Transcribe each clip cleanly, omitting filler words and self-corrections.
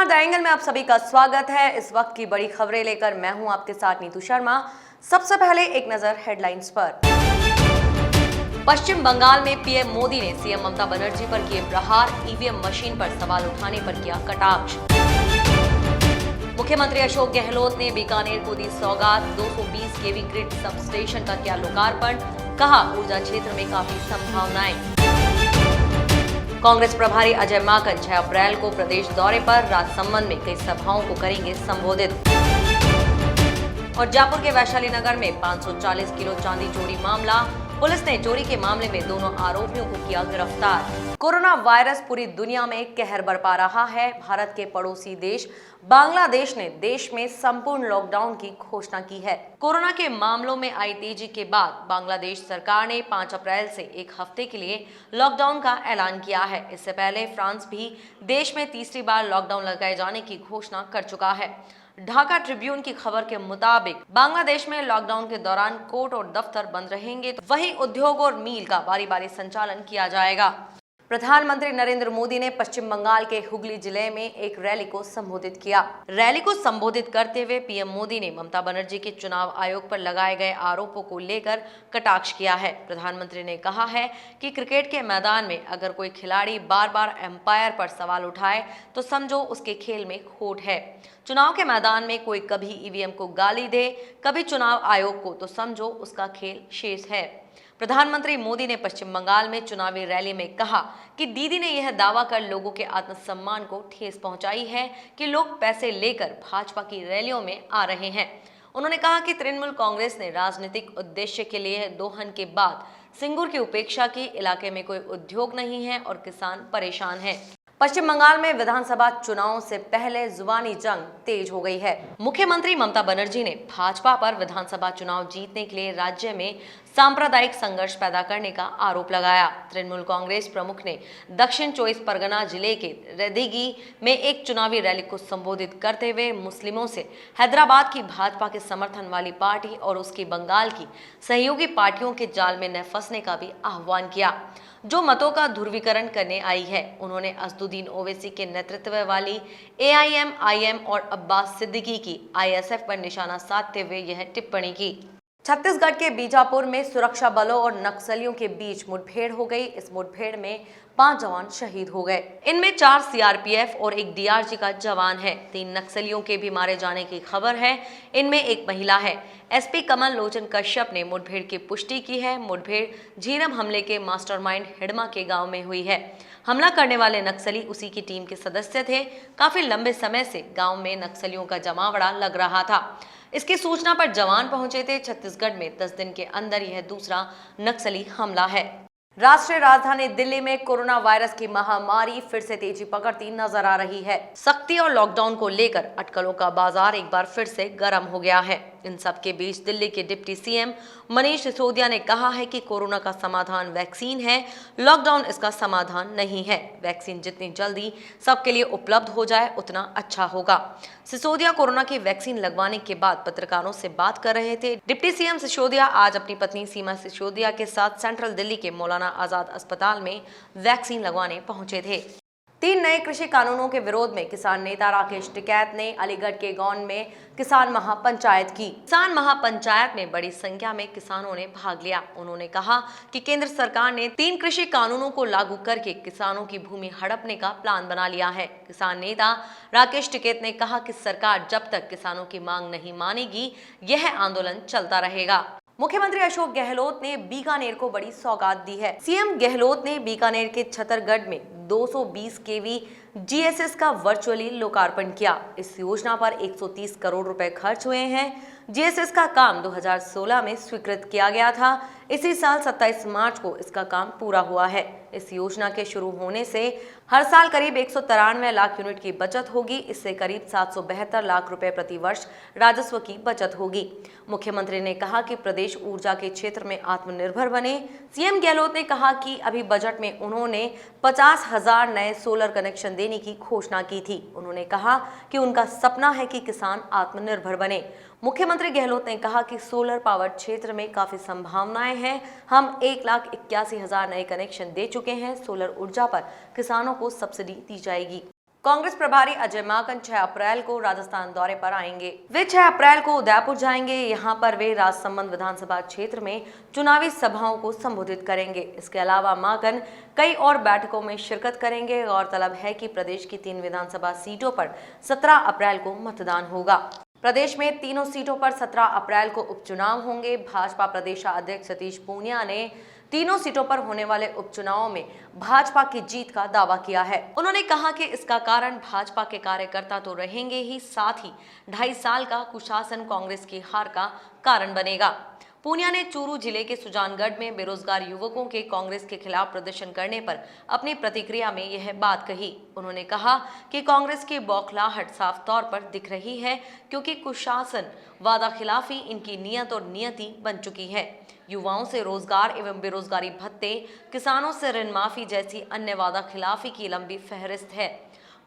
नमस्कार, the angle में आप सभी का स्वागत है। इस वक्त की बड़ी खबरें लेकर मैं हूं आपके साथ नीतू शर्मा। सबसे पहले एक नजर हेडलाइंस पर। पश्चिम बंगाल में पीएम मोदी ने सीएम ममता बनर्जी पर किए प्रहार, ईवीएम मशीन पर सवाल उठाने पर किया कटाक्ष। मुख्यमंत्री अशोक गहलोत ने बीकानेर को दी सौगात, 220 केवी ग्रिड सब स्टेशन का किया लोकार्पण, कहा ऊर्जा क्षेत्र में काफी संभावनाएं। कांग्रेस प्रभारी अजय माकन 6 अप्रैल को प्रदेश दौरे पर, राजसमंद में कई सभाओं को करेंगे संबोधित। और जयपुर के वैशाली नगर में 540 किलो चांदी चोरी मामला, पुलिस ने चोरी के मामले में दोनों आरोपियों को किया गिरफ्तार। कोरोना वायरस पूरी दुनिया में कहर बरपा रहा है। भारत के पड़ोसी देश बांग्लादेश ने देश में संपूर्ण लॉकडाउन की घोषणा की है। कोरोना के मामलों में आई तेजी के बाद बांग्लादेश सरकार ने 5 अप्रैल से एक हफ्ते के लिए लॉकडाउन का ऐलान किया है। इससे पहले फ्रांस भी देश में तीसरी बार लॉकडाउन लगाए जाने की घोषणा कर चुका है। ढाका ट्रिब्यून की खबर के मुताबिक बांग्लादेश में लॉकडाउन के दौरान कोर्ट और दफ्तर बंद रहेंगे, तो वहीं उद्योग और मील का बारी बारी संचालन किया जाएगा। प्रधानमंत्री नरेंद्र मोदी ने पश्चिम बंगाल के हुगली जिले में एक रैली को संबोधित किया। रैली को संबोधित करते हुए पीएम मोदी ने ममता बनर्जी के चुनाव आयोग पर लगाए गए आरोपों को लेकर कटाक्ष किया है। प्रधानमंत्री ने कहा है कि क्रिकेट के मैदान में अगर कोई खिलाड़ी बार बार एम्पायर पर सवाल उठाए तो समझो उसके खेल में खोट है। चुनाव के मैदान में कोई कभी ईवीएम को गाली दे, कभी चुनाव आयोग को, तो समझो उसका खेल शेष है। प्रधानमंत्री मोदी ने पश्चिम बंगाल में चुनावी रैली में कहा कि दीदी ने यह दावा कर लोगों के आत्मसम्मान को ठेस पहुंचाई है कि लोग पैसे लेकर भाजपा की रैलियों में आ रहे हैं। उन्होंने कहा कि तृणमूल कांग्रेस ने राजनीतिक उद्देश्य के लिए दोहन के बाद सिंगूर की उपेक्षा की। इलाके में कोई उद्योग नहीं है और किसान परेशान है। पश्चिम बंगाल में विधानसभा चुनाव से पहले जुबानी जंग तेज हो गई है। मुख्यमंत्री ममता बनर्जी ने भाजपा पर विधानसभा चुनाव जीतने के लिए राज्य में सांप्रदायिक संघर्ष पैदा करने का आरोप लगाया। तृणमूल कांग्रेस प्रमुख ने दक्षिण 24 परगना जिले के रेदिगी में एक चुनावी रैली को संबोधित करते हुए मुस्लिमों से हैदराबाद की भाजपा के समर्थन वाली पार्टी और उसकी बंगाल की सहयोगी पार्टियों के जाल में न फंसने का भी आह्वान किया, जो मतों का ध्रुवीकरण करने आई है। उन्होंने असदुद्दीन ओवैसी के नेतृत्व वाली एआईएमआईएम और अब्बास सिद्दीकी की आईएसएफ पर निशाना साधते हुए यह टिप्पणी की। छत्तीसगढ़ के बीजापुर में सुरक्षा बलों और नक्सलियों के बीच मुठभेड़ हो गई। इस मुठभेड़ में 5 जवान शहीद हो गए। इनमें 4 सीआरपीएफ और 1 डीआरजी का जवान है। 3 नक्सलियों के भी मारे जाने की खबर है। इनमें एक महिला है। एसपी कमल लोचन कश्यप ने मुठभेड़ की पुष्टि की है। मुठभेड़ झीरम हमले के मास्टरमाइंड हिडमा के गांव में हुई है। हमला करने वाले नक्सली उसी की टीम के सदस्य थे। काफी लंबे समय से गांव में नक्सलियों का जमावड़ा लग रहा था। इसकी सूचना पर जवान पहुंचे थे। छत्तीसगढ़ में 10 दिन के अंदर यह दूसरा नक्सली हमला है। राष्ट्रीय राजधानी दिल्ली में कोरोना वायरस की महामारी फिर से तेजी पकड़ती नजर आ रही है। सख्ती और लॉकडाउन को लेकर अटकलों का बाजार एक बार फिर से गर्म हो गया है। इन सब के बीच दिल्ली के डिप्टी सीएम मनीष सिसोदिया ने कहा है कि कोरोना का समाधान वैक्सीन है, लॉकडाउन इसका समाधान नहीं है। वैक्सीन जितनी जल्दी सबके लिए उपलब्ध हो जाए उतना अच्छा होगा। सिसोदिया कोरोना की वैक्सीन लगवाने के बाद पत्रकारों से बात कर रहे थे। डिप्टी सीएम सिसोदिया आज अपनी पत्नी सीमा सिसोदिया के साथ सेंट्रल दिल्ली के मौलाना आजाद अस्पताल में वैक्सीन लगवाने पहुंचे थे। 3 नए कृषि कानूनों के विरोध में किसान नेता राकेश टिकैत ने अलीगढ़ के गौन में किसान महापंचायत की। किसान महापंचायत में बड़ी संख्या में किसानों ने भाग लिया। उन्होंने कहा कि केंद्र सरकार ने 3 कृषि कानूनों को लागू करके किसानों की भूमि हड़पने का प्लान बना लिया है। किसान नेता राकेश टिकैत ने कहा कि सरकार जब तक किसानों की मांग नहीं मानेगी, यह आंदोलन चलता रहेगा। मुख्यमंत्री अशोक गहलोत ने बीकानेर को बड़ी सौगात दी है। सीएम गहलोत ने बीकानेर के छतरगढ़ में 220 केवी जीएसएस का वर्चुअली लोकार्पण किया। इस योजना पर 130 करोड़ रुपए खर्च हुए हैं। जीएसएस का काम 2016 में स्वीकृत किया गया था। इसी साल 27 मार्च को इसका काम पूरा हुआ है। इस योजना के शुरू होने से हर साल करीब 193 लाख यूनिट की बचत होगी। इससे करीब 772 लाख रुपए प्रति वर्ष राजस्व की बचत होगी। मुख्यमंत्री ने कहा कि प्रदेश ऊर्जा के क्षेत्र में आत्मनिर्भर बने। सीएम गहलोत ने कहा कि अभी बजट में उन्होंने 50,000 नए सोलर कनेक्शन देने की घोषणा की थी। उन्होंने कहा कि उनका सपना है कि किसान आत्मनिर्भर बने। मुख्यमंत्री गहलोत ने कहा कि सोलर पावर क्षेत्र में काफी संभावनाएं हैं। हम 1,81,000 नए कनेक्शन दे चुके हैं। सोलर ऊर्जा पर किसानों को सब्सिडी दी जाएगी। कांग्रेस प्रभारी अजय माकन 6 अप्रैल को राजस्थान दौरे पर आएंगे। वे 6 अप्रैल को उदयपुर जाएंगे। यहां पर वे राजसमंद विधानसभा क्षेत्र में चुनावी सभाओं को संबोधित करेंगे। इसके अलावा माकन कई और बैठकों में शिरकत करेंगे। गौरतलब है कि प्रदेश की 3 विधानसभा सीटों पर 17 अप्रैल को मतदान होगा। प्रदेश में तीनों सीटों पर 17 अप्रैल को उपचुनाव होंगे। भाजपा प्रदेशाध्यक्ष सतीश पूनिया ने तीनों सीटों पर होने वाले उपचुनावों में भाजपा की जीत का दावा किया है। उन्होंने कहा कि इसका कारण भाजपा के कार्यकर्ता तो रहेंगे ही, साथ ही 2.5 साल का कुशासन कांग्रेस की हार का कारण बनेगा। पूनिया ने चूरू जिले के सुजानगढ़ में बेरोजगार युवकों के कांग्रेस के खिलाफ प्रदर्शन करने पर अपनी प्रतिक्रिया में यह बात कही। उन्होंने कहा कि कांग्रेस की बौखलाहट साफ तौर पर दिख रही है, क्योंकि कुशासन, वादा खिलाफी इनकी नियत और नियति बन चुकी है। युवाओं से रोजगार एवं बेरोजगारी भत्ते, किसानों से ऋण माफी जैसी अन्य वादा खिलाफी की लंबी फहरिस्त है।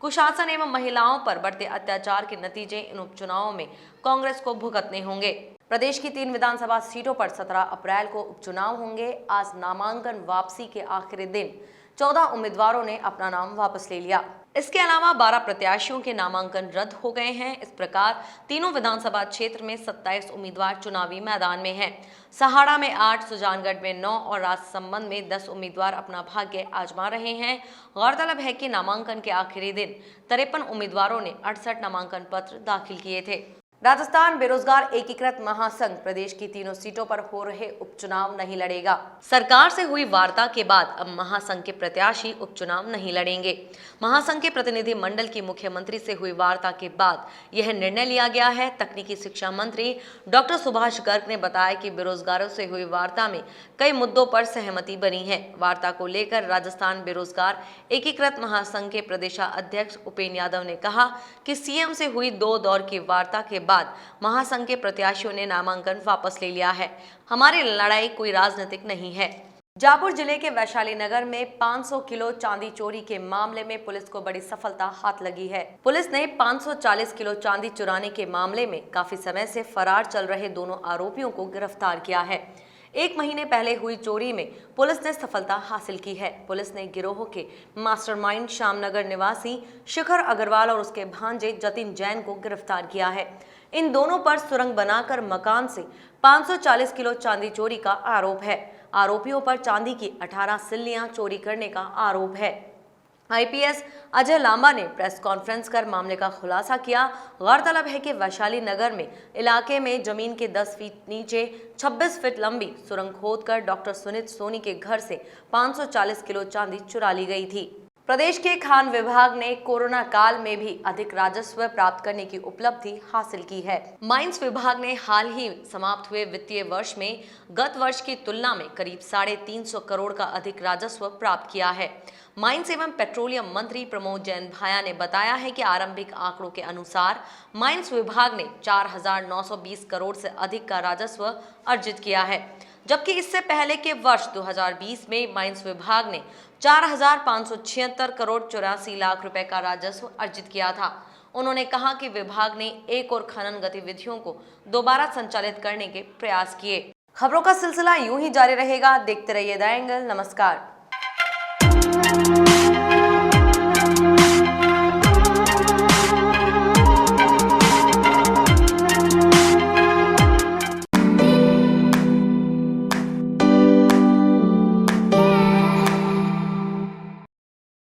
कुशासन एवं महिलाओं पर बढ़ते अत्याचार के नतीजे इन उपचुनावों में कांग्रेस को भुगतने होंगे। प्रदेश की 3 विधानसभा सीटों पर 17 अप्रैल को उपचुनाव होंगे। आज नामांकन वापसी के आखिरी दिन 14 उम्मीदवारों ने अपना नाम वापस ले लिया। इसके अलावा 12 प्रत्याशियों के नामांकन रद्द हो गए हैं। इस प्रकार तीनों विधानसभा क्षेत्र में 27 उम्मीदवार चुनावी मैदान में हैं। सहाड़ा में 8, सुजानगढ़ में 9 और राजसमंद में 10 उम्मीदवार अपना भाग्य आजमा रहे हैं। गौरतलब है कि नामांकन के आखिरी दिन 53 उम्मीदवारों ने 68 नामांकन पत्र दाखिल किए थे। राजस्थान बेरोजगार एकीकृत महासंघ प्रदेश की तीनों सीटों पर हो रहे उपचुनाव नहीं लड़ेगा। सरकार से हुई वार्ता के बाद अब महासंघ के प्रत्याशी उपचुनाव नहीं लड़ेंगे। महासंघ के प्रतिनिधि मंडल की मुख्यमंत्री से हुई वार्ता के बाद यह निर्णय लिया गया है। तकनीकी शिक्षा मंत्री डॉक्टर सुभाष गर्ग ने बताया कि बेरोजगारों से हुई वार्ता में कई मुद्दों पर सहमति बनी है। वार्ता को लेकर राजस्थान बेरोजगार एकीकृत महासंघ के प्रदेशाध्यक्ष उपेंद्र यादव ने कहा कि सीएम से हुई 2 दौर की वार्ता के बाद महासंघ के प्रत्याशियों ने नामांकन वापस ले लिया है। हमारी लड़ाई कोई राजनीतिक नहीं है। जापुर जिले के वैशाली नगर में 500 किलो चांदी चोरी के मामले में पुलिस को बड़ी सफलता हाथ लगी है। पुलिस ने 540 किलो चांदी चुराने के मामले में काफी समय से फरार चल रहे दोनों आरोपियों को गिरफ्तार किया है। 1 महीने पहले हुई चोरी में पुलिस ने सफलता हासिल की है। पुलिस ने गिरोह के मास्टरमाइंड श्यामनगर निवासी शिखर अग्रवाल और उसके भांजे जतिन जैन को गिरफ्तार किया है। इन दोनों पर सुरंग बनाकर मकान से 540 किलो चांदी चोरी का आरोप है। आरोपियों पर चांदी की 18 सिल्लियां चोरी करने का आरोप है। आईपीएस अजय लांबा ने प्रेस कॉन्फ्रेंस कर मामले का खुलासा किया। गौरतलब है कि वैशाली नगर में इलाके में जमीन के 10 फीट नीचे 26 फीट लंबी सुरंग खोदकर डॉक्टर सुनीत सोनी के घर से 540 किलो चांदी चुरा ली गई थी। प्रदेश के खान विभाग ने कोरोना काल में भी अधिक राजस्व प्राप्त करने की उपलब्धि हासिल की है। माइंस विभाग ने हाल ही समाप्त हुए वित्तीय वर्ष में गत वर्ष की तुलना में करीब 350 करोड़ का अधिक राजस्व प्राप्त किया है। माइंस एवं पेट्रोलियम मंत्री प्रमोद जैन भाया ने बताया है कि आरंभिक आंकड़ों के अनुसार माइंस विभाग ने 4920 करोड़ से अधिक का राजस्व अर्जित किया है, जबकि इससे पहले के वर्ष 2020 में माइंस विभाग ने 4576 करोड़ 84 लाख रुपए का राजस्व अर्जित किया था। उन्होंने कहा कि विभाग ने एक और खनन गतिविधियों को दोबारा संचालित करने के प्रयास किए। खबरों का सिलसिला यूं ही जारी रहेगा। देखते रहिए द एंगल। नमस्कार।